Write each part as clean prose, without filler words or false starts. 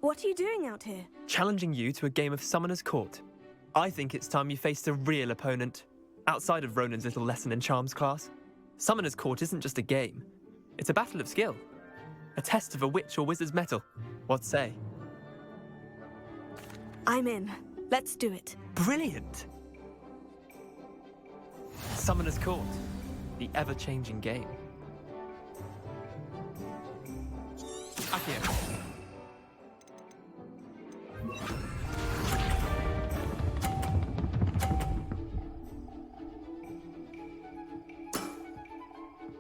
What are you doing out here? Challenging you to a game of Summoner's Court. I think it's time you faced a real opponent, outside of Ronan's little lesson in charms class. Summoner's Court isn't just a game. It's a battle of skill. A test of a witch or wizard's mettle. What say? I'm in. Let's do it. Brilliant! Summoner's Court, the ever-changing game. Akio.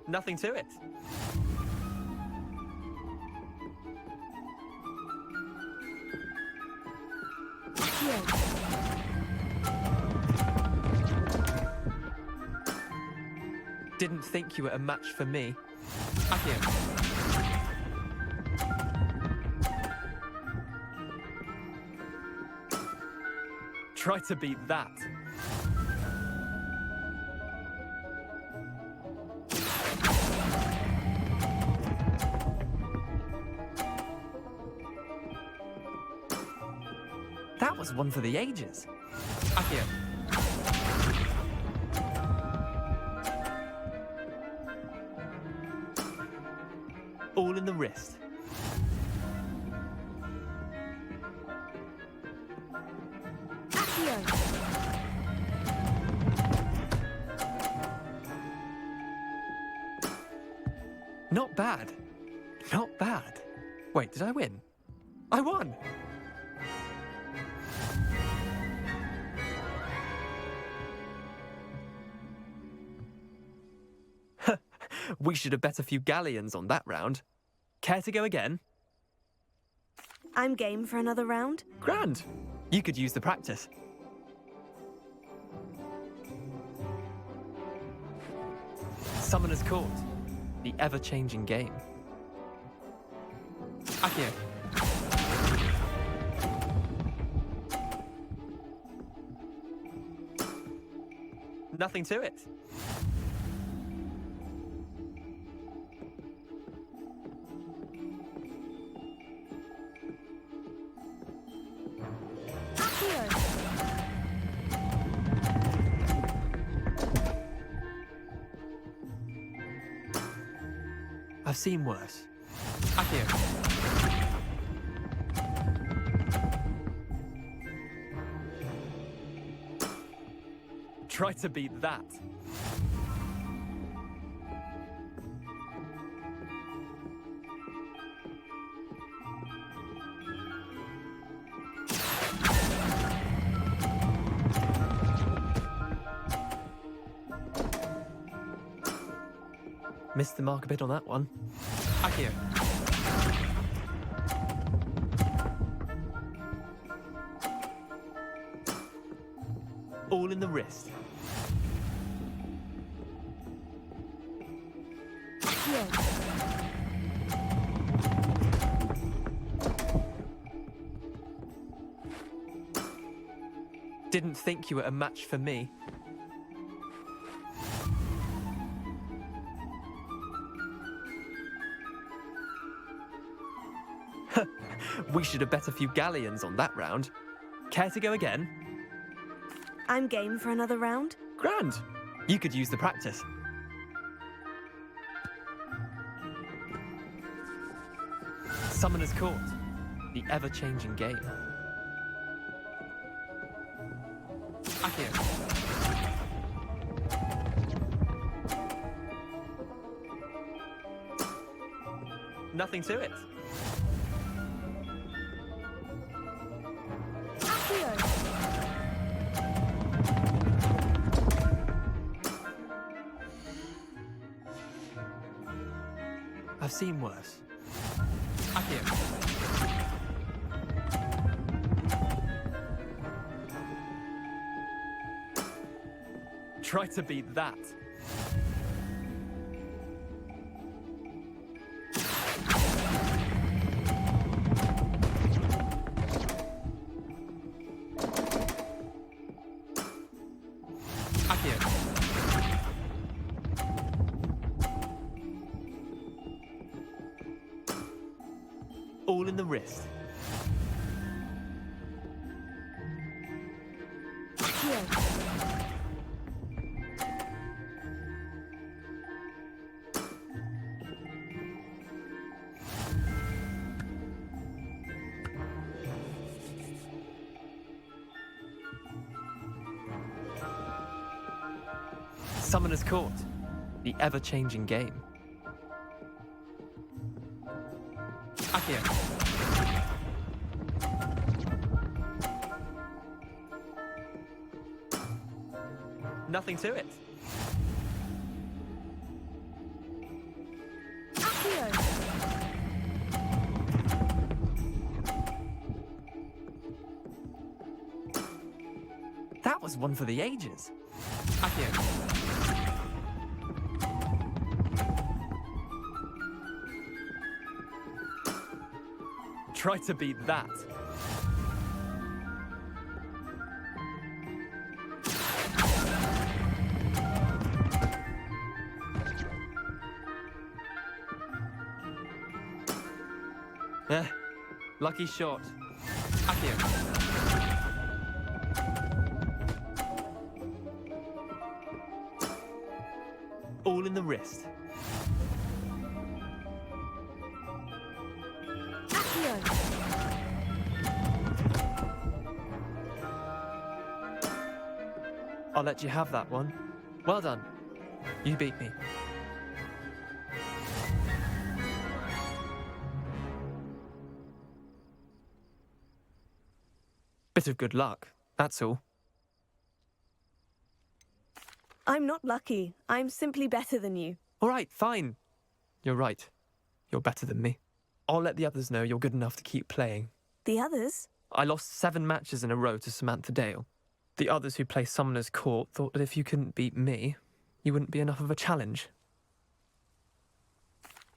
Nothing to it. Didn't think you were a match for me. Akio. Try to beat that. That was one for the ages. Akio. All in the wrist. Akio. Not bad. Not bad. Wait, did I win? I won! We should have bet a few galleons on that round. Care to go again? I'm game for another round. Grand. You could use the practice. Summoner's Court, the ever-changing game. Akio. Nothing to it. I've seen worse. Akio. Try to beat that. Missed the mark a bit on that one. Akio. All in the wrist. Akio. Didn't think you were a match for me. We should have bet a few galleons on that round. Care to go again? I'm game for another round. Grand. You could use the practice. Summoner's Court, the ever-changing game. Akio. Nothing to it. I've seen worse. Akio. Try to beat that. Akio. All in the wrist. Accio. Summoner's Court. The ever-changing game. Accio. Nothing to it. Accio. That was one for the ages. Accio. Try to beat that. Lucky shot. Accio. All in the wrist. Accio. I'll let you have that one. Well done. You beat me. Bit of good luck, that's all. I'm not lucky. I'm simply better than you. All right, fine. You're right. You're better than me. I'll let the others know you're good enough to keep playing. The others? I lost 7 matches in a row to Samantha Dale. The others who play Summoner's Court thought that if you couldn't beat me, you wouldn't be enough of a challenge.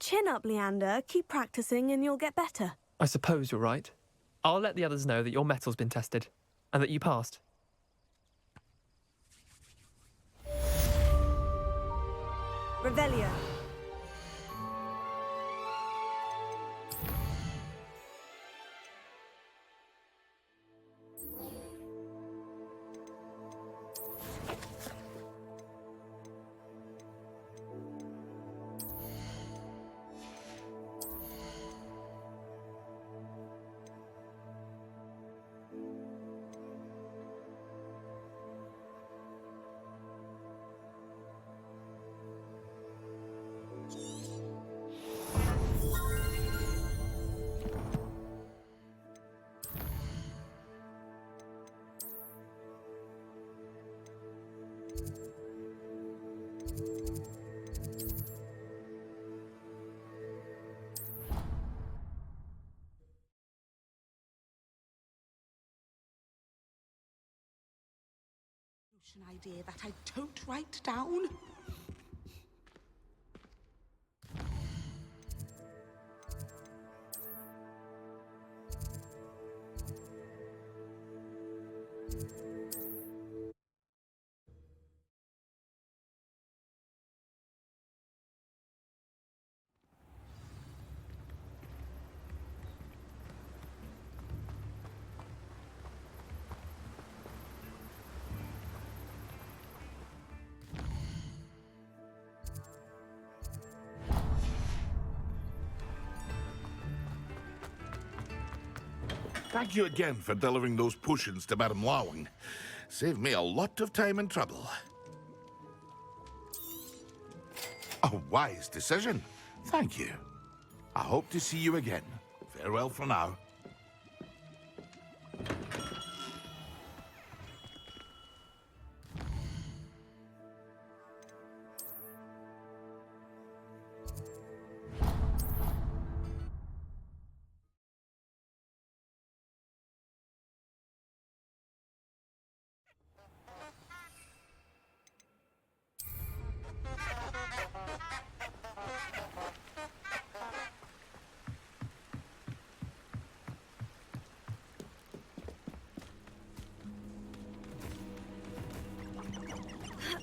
Chin up, Leander. Keep practicing and you'll get better. I suppose you're right. I'll let the others know that your metal's been tested, and that you passed. Revelio. An idea that I don't write down. Thank you again for delivering those potions to Madame Lawing. Saved me a lot of time and trouble. A wise decision. Thank you. I hope to see you again. Farewell for now.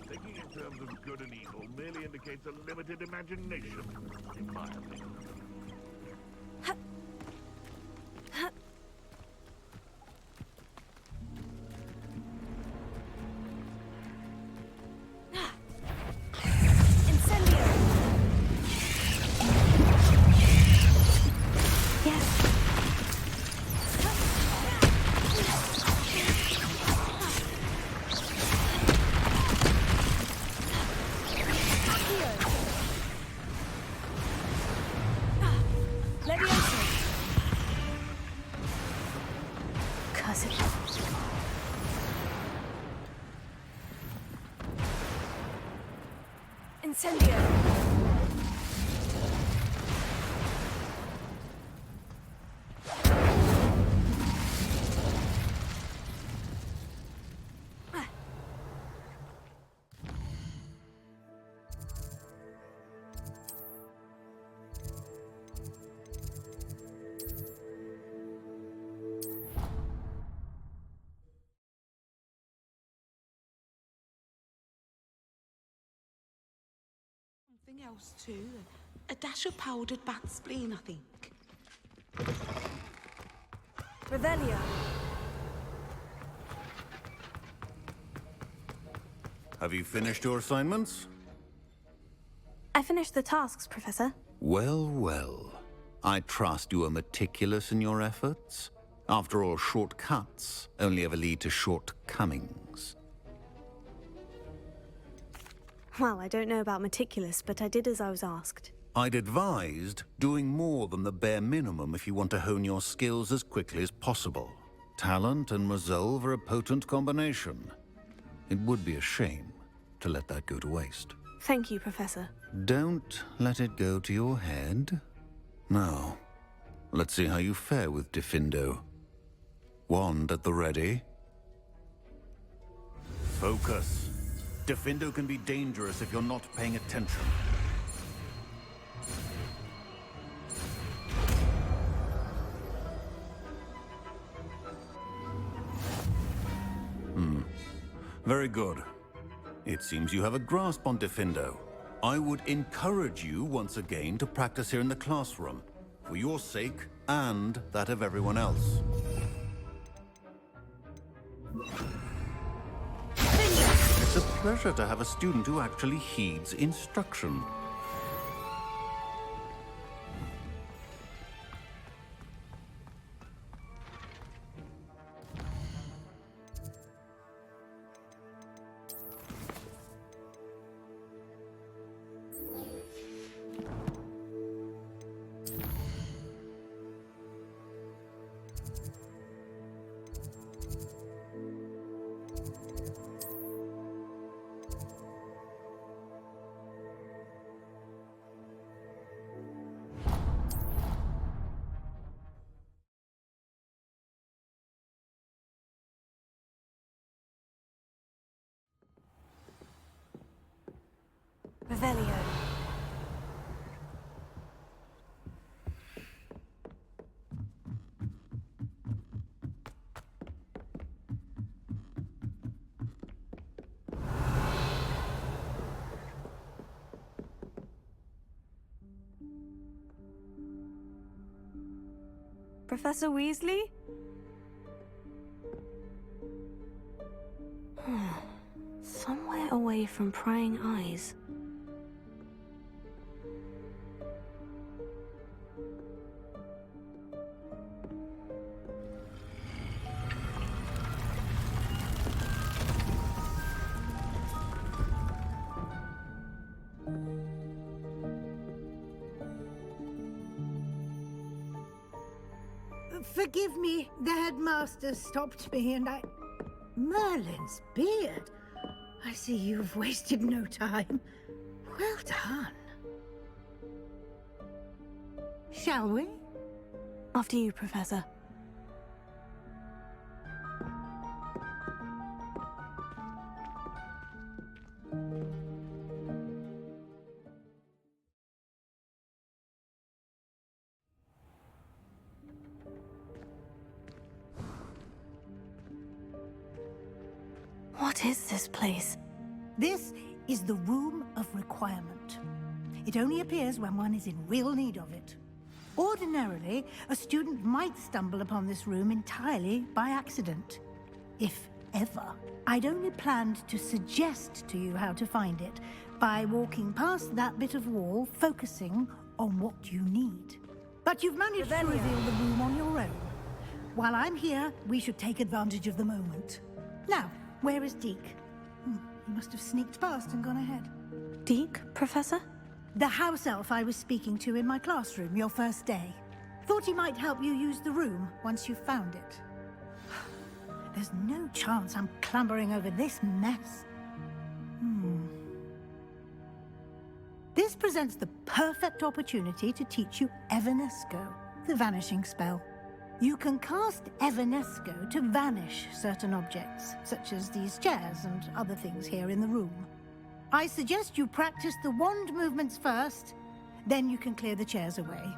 Thinking in terms of good and evil merely indicates a limited imagination, in my opinion. Incendio! Something else too. A dash of powdered bat spleen, I think. Revelio. Have you finished your assignments? I finished the tasks, Professor. Well, well. I trust you are meticulous in your efforts. After all, shortcuts only ever lead to shortcomings. Well, I don't know about meticulous, but I did as I was asked. I'd advised doing more than the bare minimum if you want to hone your skills as quickly as possible. Talent and resolve are a potent combination. It would be a shame to let that go to waste. Thank you, Professor. Don't let it go to your head. Now, let's see how you fare with Diffindo. Wand at the ready. Focus. Diffindo can be dangerous if you're not paying attention. Very good. It seems you have a grasp on Diffindo. I would encourage you once again to practice here in the classroom, for your sake and that of everyone else. It's a pleasure to have a student who actually heeds instruction. Revelio. Professor Weasley? Somewhere away from prying eyes. Forgive me, the headmaster stopped me and I... Merlin's beard. I see you've wasted no time. Well done. Shall we? After you, Professor. What is this place? This is the Room of Requirement. It only appears when one is in real need of it. Ordinarily, a student might stumble upon this room entirely by accident. If ever. I'd only planned to suggest to you how to find it by walking past that bit of wall, focusing on what you need. But you've managed to reveal the room on your own. While I'm here, we should take advantage of the moment. Now, where is Deke? He must have sneaked past and gone ahead. Deke, Professor? The house elf I was speaking to in my classroom your first day. Thought he might help you use the room once you found it. There's no chance I'm clambering over this mess. This presents the perfect opportunity to teach you Evanesco, the vanishing spell. You can cast Evanesco to vanish certain objects, such as these chairs and other things here in the room. I suggest you practice the wand movements first, then you can clear the chairs away.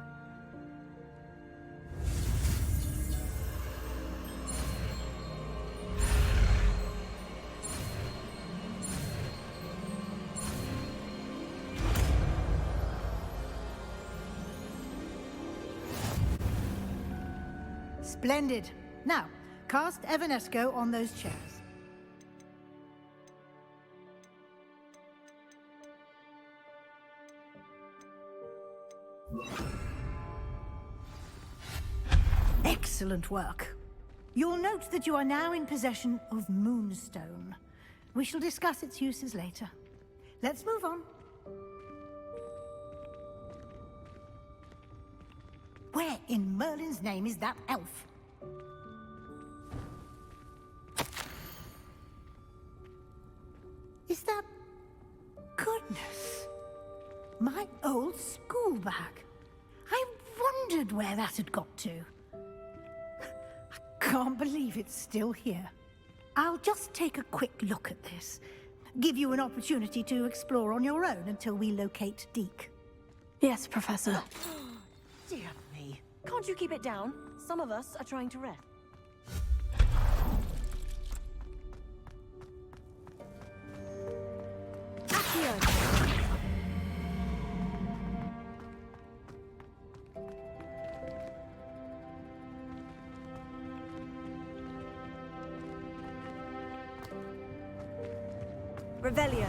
Splendid. Now, cast Evanesco on those chairs. Excellent work. You'll note that you are now in possession of Moonstone. We shall discuss its uses later. Let's move on. Where in Merlin's name is that elf? Is that... Goodness. My old school bag. I wondered where that had got to. I can't believe it's still here. I'll just take a quick look at this. Give you an opportunity to explore on your own until we locate Deke. Yes, Professor. Dear me. Can't you keep it down? Some of us are trying to rest. Accio! Revelio.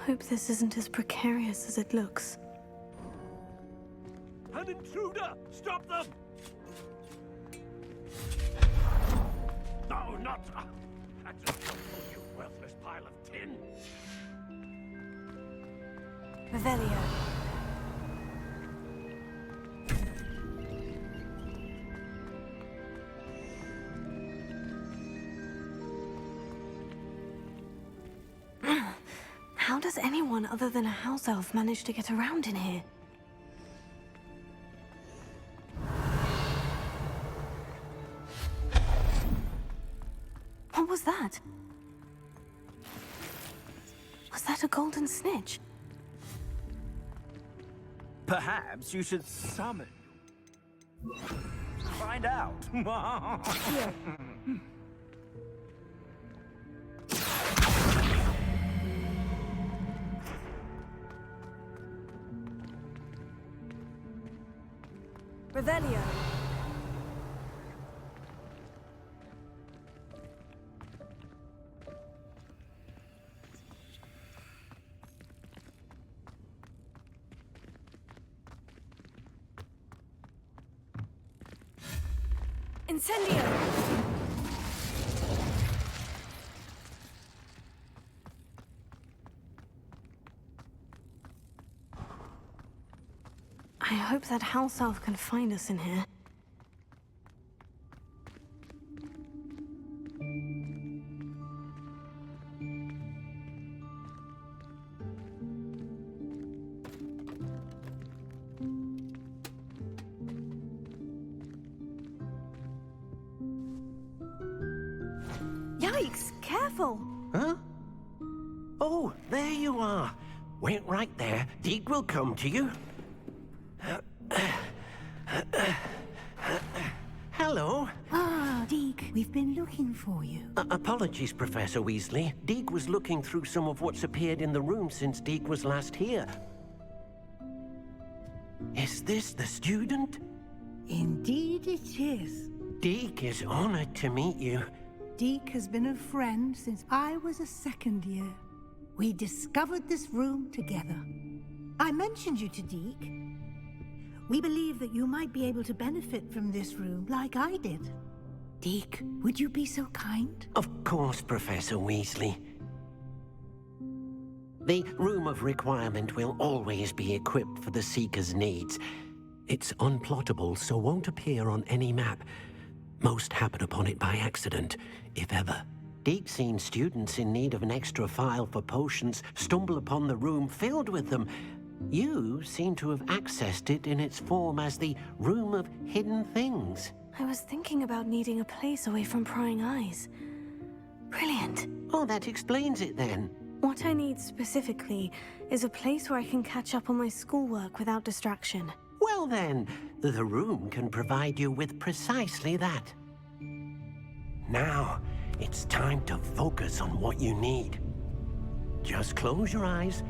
Hope this isn't as precarious as it looks. An intruder! Stop them! No, not... you worthless pile of tin! Revelio. How does anyone other than a house elf manage to get around in here? What was that? Was that a golden snitch? Perhaps you should summon. Find out. Revelio. Incendio. I hope that house elf can find us in here. Yikes! Careful! Huh? Oh, there you are. Wait right there. Deke will come to you. Hello. Ah, Deke, we've been looking for you. Apologies, Professor Weasley. Deke was looking through some of what's appeared in the room since Deke was last here. Is this the student? Indeed it is. Deke is honored to meet you. Deke has been a friend since I was a second year. We discovered this room together. I mentioned you to Deke. We believe that you might be able to benefit from this room like I did. Deke, would you be so kind? Of course, Professor Weasley. The Room of Requirement will always be equipped for the Seeker's needs. It's unplottable, so won't appear on any map. Most happen upon it by accident, if ever. Deke's seen students in need of an extra file for potions stumble upon the room filled with them. You seem to have accessed it in its form as the Room of Hidden Things. I was thinking about needing a place away from prying eyes. Brilliant. Oh, that explains it then. What I need specifically is a place where I can catch up on my schoolwork without distraction. Well then, the room can provide you with precisely that. Now, it's time to focus on what you need. Just close your eyes.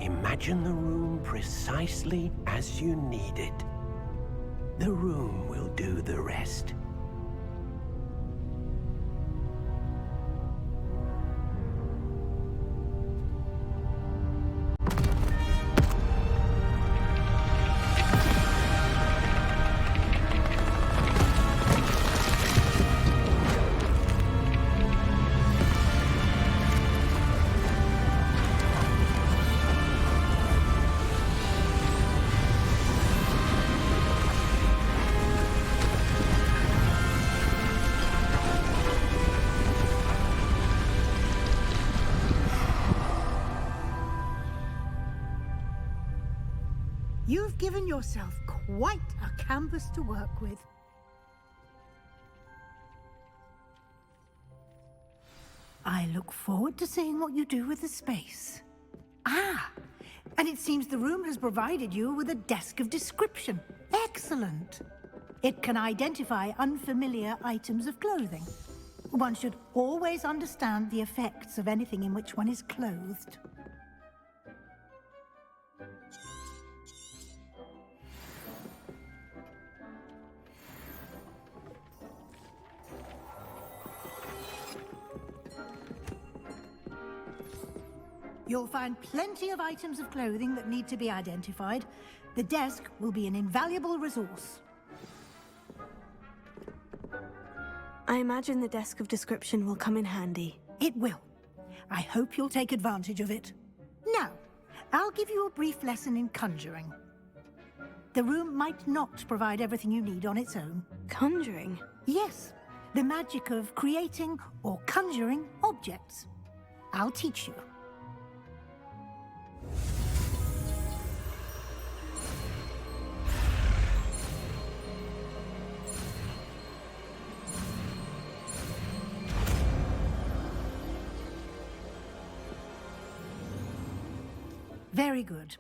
Imagine the room precisely as you need it. The room will do the rest. You've given yourself quite a canvas to work with. I look forward to seeing what you do with the space. Ah, and it seems the room has provided you with a desk of description. Excellent. It can identify unfamiliar items of clothing. One should always understand the effects of anything in which one is clothed. You'll find plenty of items of clothing that need to be identified. The desk will be an invaluable resource. I imagine the desk of description will come in handy. It will. I hope you'll take advantage of it. Now, I'll give you a brief lesson in conjuring. The room might not provide everything you need on its own. Conjuring? Yes, the magic of creating or conjuring objects. I'll teach you. Very good.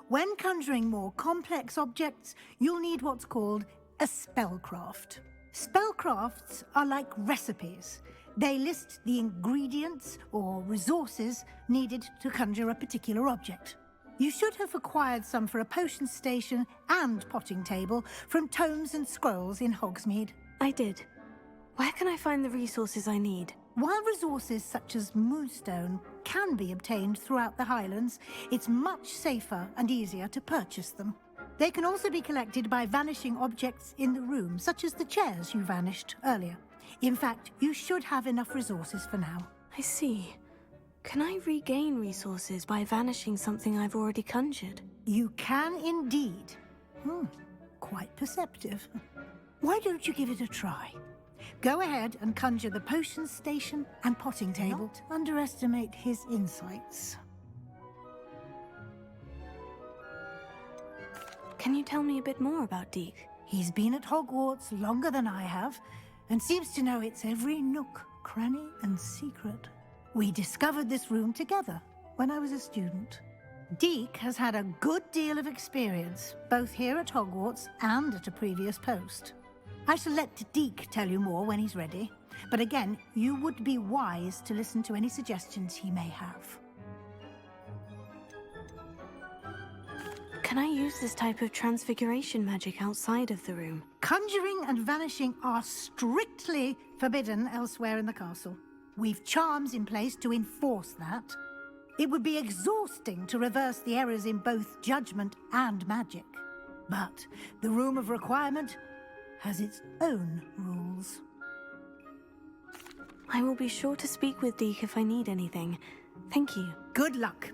When conjuring more complex objects, you'll need what's called a spellcraft. Spellcrafts are like recipes. They list the ingredients or resources needed to conjure a particular object. You should have acquired some for a potion station and potting table from tomes and scrolls in Hogsmeade. I did. Where can I find the resources I need? While resources such as moonstone can be obtained throughout the Highlands, it's much safer and easier to purchase them. They can also be collected by vanishing objects in the room, such as the chairs you vanished earlier. In fact, you should have enough resources for now. I see. Can I regain resources by vanishing something I've already conjured? You can indeed. Quite perceptive. Why don't you give it a try? Go ahead and conjure the potion station and potting table. Don't underestimate his insights. Can you tell me a bit more about Deke? He's been at Hogwarts longer than I have, and seems to know its every nook, cranny, and secret. We discovered this room together when I was a student. Deke has had a good deal of experience, both here at Hogwarts and at a previous post. I shall let Deke tell you more when he's ready. But again, you would be wise to listen to any suggestions he may have. Can I use this type of transfiguration magic outside of the room? Conjuring and vanishing are strictly forbidden elsewhere in the castle. We've charms in place to enforce that. It would be exhausting to reverse the errors in both judgment and magic. But the Room of Requirement has its own rules. I will be sure to speak with Deke if I need anything. Thank you. Good luck.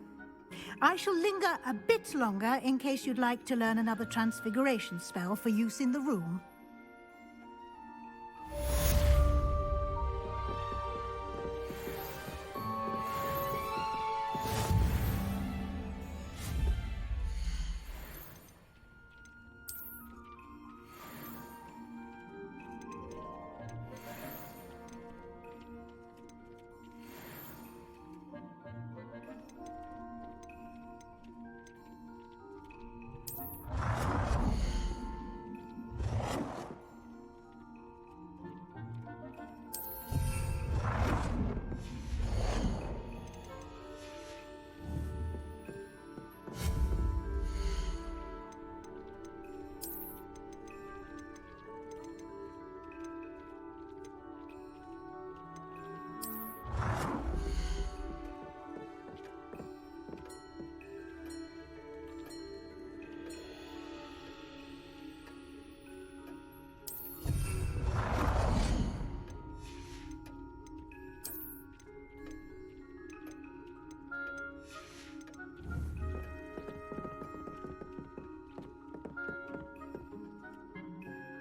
I shall linger a bit longer in case you'd like to learn another transfiguration spell for use in the room.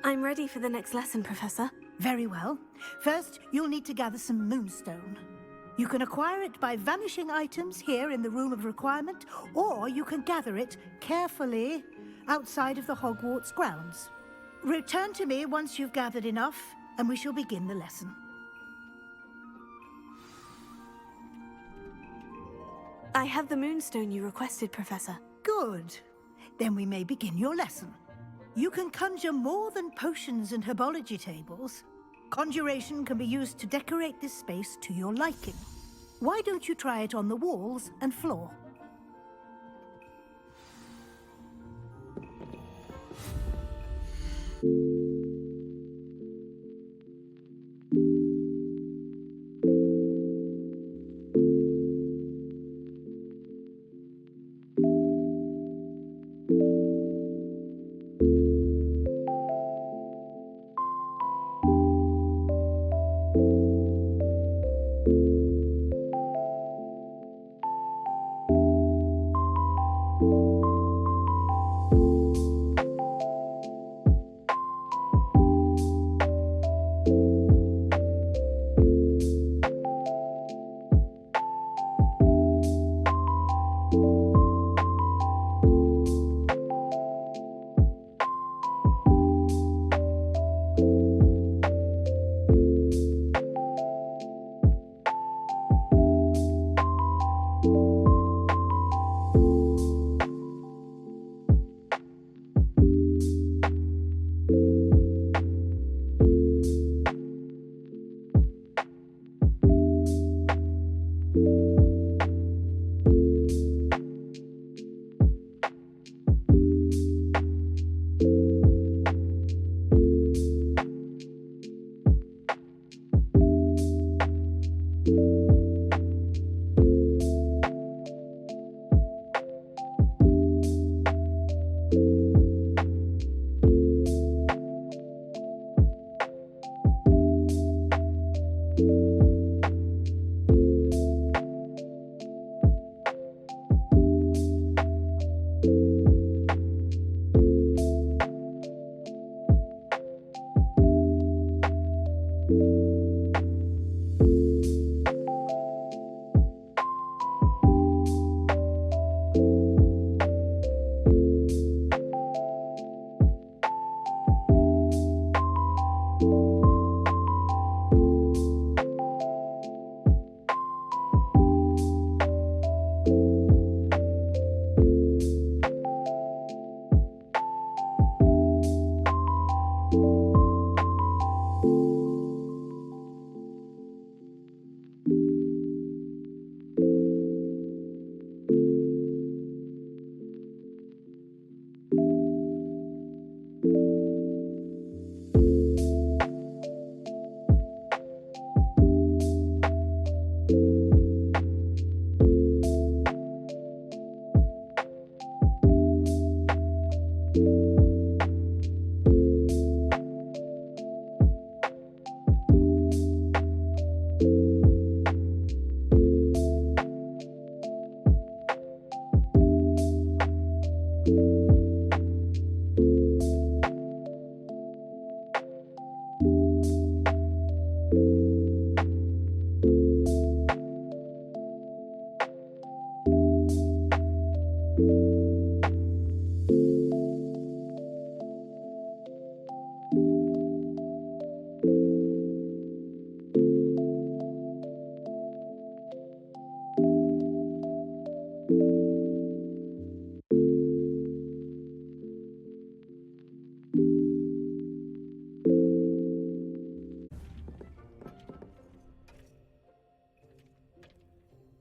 I'm ready for the next lesson, Professor. Very well. First, you'll need to gather some moonstone. You can acquire it by vanishing items here in the Room of Requirement, or you can gather it carefully outside of the Hogwarts grounds. Return to me once you've gathered enough, and we shall begin the lesson. I have the moonstone you requested, Professor. Good. Then we may begin your lesson. You can conjure more than potions and herbology tables. Conjuration can be used to decorate this space to your liking. Why don't you try it on the walls and floor?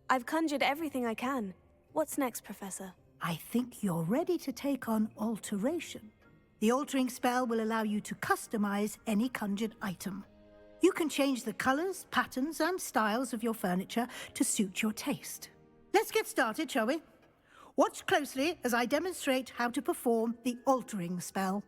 I've conjured everything I can. What's next, Professor? I think you're ready to take on alteration. The altering spell will allow you to customize any conjured item. You can change the colors, patterns, and styles of your furniture to suit your taste. Let's get started, shall we? Watch closely as I demonstrate how to perform the altering spell.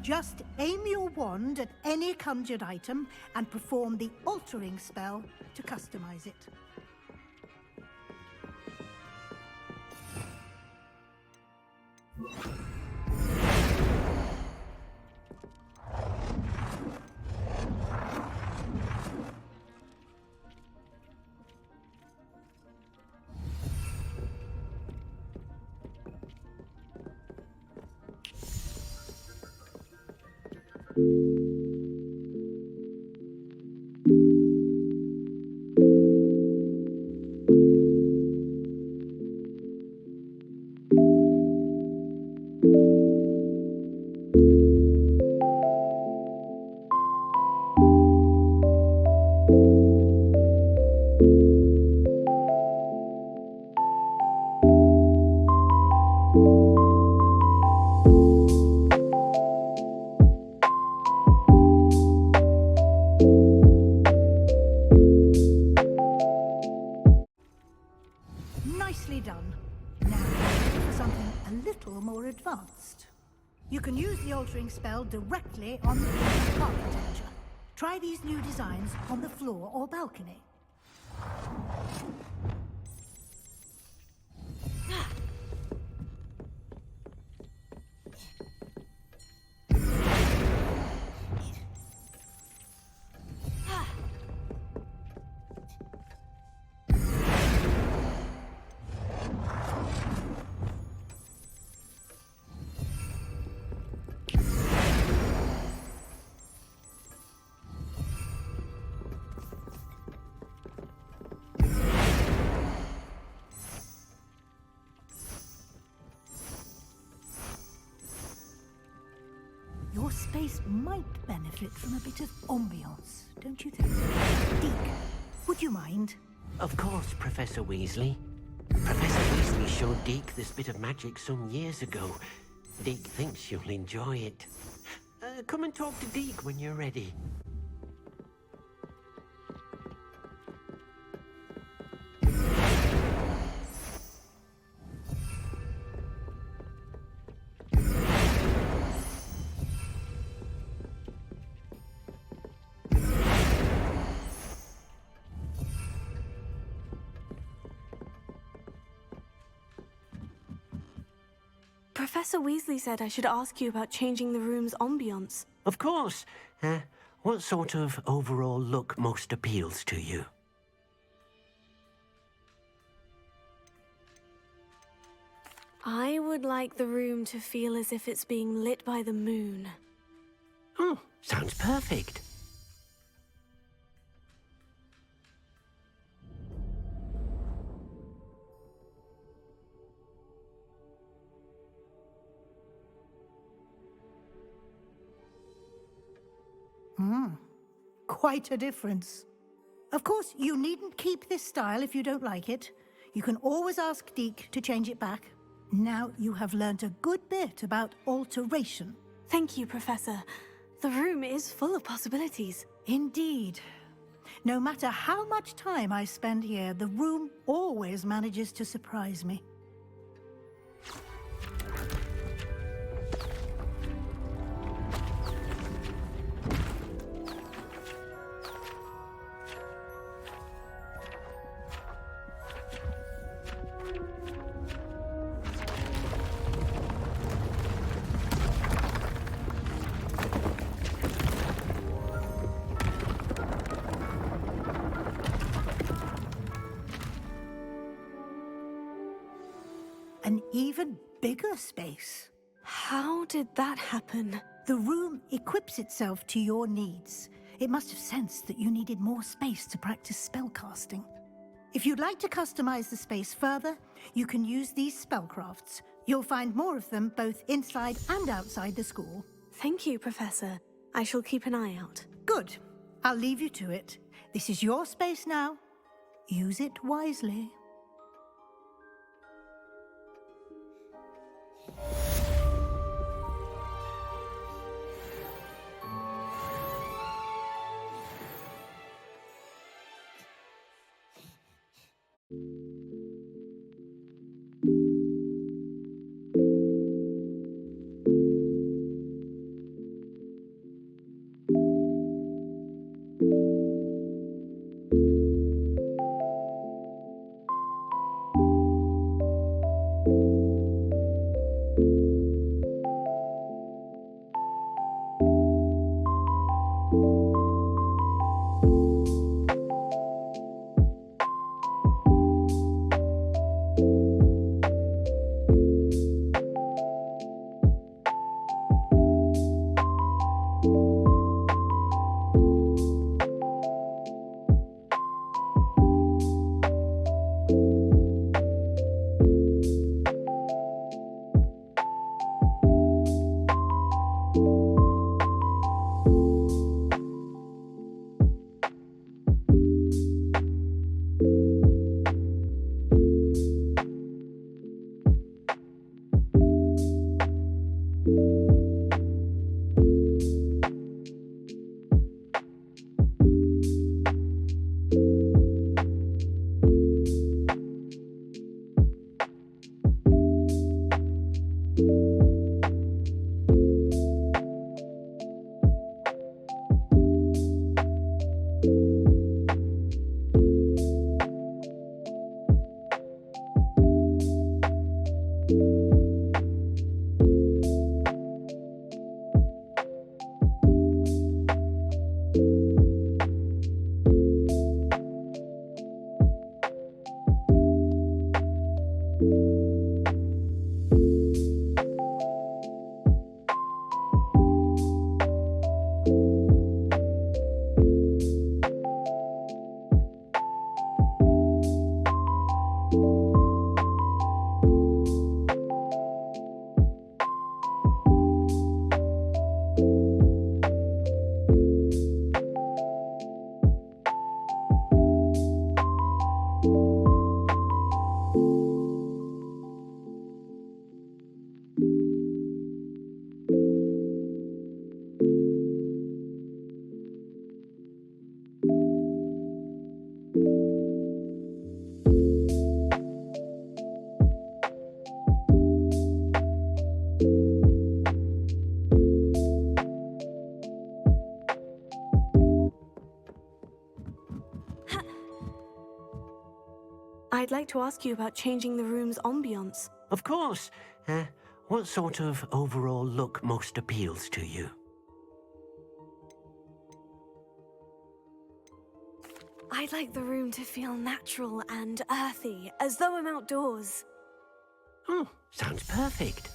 Just aim your wand at any conjured item and perform the altering spell to customize it. Nicely done. Now, for something a little more advanced. You can use the altering spell directly on the room's architecture. Try these new designs on the floor or balcony. Your space might benefit from a bit of ambiance, don't you think? Deke, would you mind? Of course, Professor Weasley. Professor Weasley showed Deke this bit of magic some years ago. Deke thinks you'll enjoy it. Come and talk to Deke when you're ready. Professor Weasley said I should ask you about changing the room's ambiance. Of course. What sort of overall look most appeals to you? I would like the room to feel as if it's being lit by the moon. Oh, sounds perfect. Quite a difference. Of course, you needn't keep this style if you don't like it. You can always ask Deke to change it back. Now you have learnt a good bit about alteration. Thank you, Professor. The room is full of possibilities. Indeed. No matter how much time I spend here, the room always manages to surprise me. An even bigger space. How did that happen? The room equips itself to your needs. It must have sensed that you needed more space to practice spellcasting. If you'd like to customize the space further, you can use these spellcrafts. You'll find more of them both inside and outside the school. Thank you, Professor. I shall keep an eye out. Good. I'll leave you to it. This is your space now. Use it wisely. I'd like to ask you about changing the room's ambiance. Of course. What sort of overall look most appeals to you? I'd like the room to feel natural and earthy, as though I'm outdoors. Oh, sounds perfect.